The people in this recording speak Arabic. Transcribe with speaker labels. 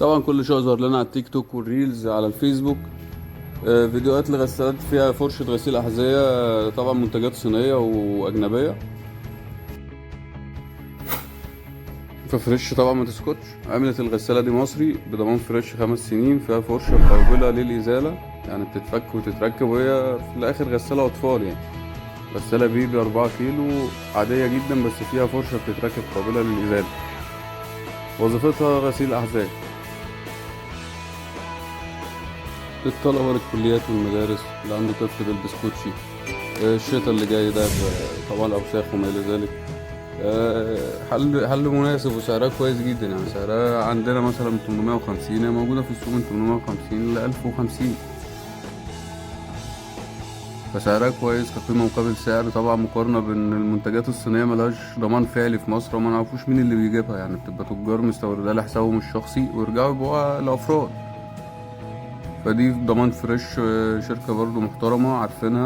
Speaker 1: طبعا كل شويه يظهر لنا على التيك توك والريلز على الفيسبوك فيديوهات لغسالات فيها فرشة غسيل أحذية، طبعا منتجات صينية وأجنبية. ففريش طبعا ما تسكتش، عملت الغسالة دي مصري بضمان فريش 5 سنين، فيها فرشة قابلة للإزالة، يعني بتتفك وتتركب، وهي في الآخر غسالة أطفال يعني. غسالة بيبي 4 كيلو عادية جدا، بس فيها فرشة بتتركب قابلة للإزالة، وظيفتها غسيل أحذية. للطلبة للكليات والمدارس، اللي عنده طفل بيلبس كوتشي، الشتا اللي جاي ده طبعا الأوساخ وما إلى ذلك. حل مناسب وسعرها كويس جدا، يعني سعرها عندنا مثلا من 850، هي موجودة في السوق من 850 ل 1050. فسعرها كويس كقيمة مقابل سعر. طبعا مقارنة بين المنتجات الصينية ملهاش ضمان فعلي في مصر، وما نعرفوش مين اللي بيجيبها، يعني بتبقى تجار مستوردة لحسابهم الشخصي ويرجعوا يبيعوها لأفراد. فدي ضمان فريش، شركة برضو محترمة عارفينها.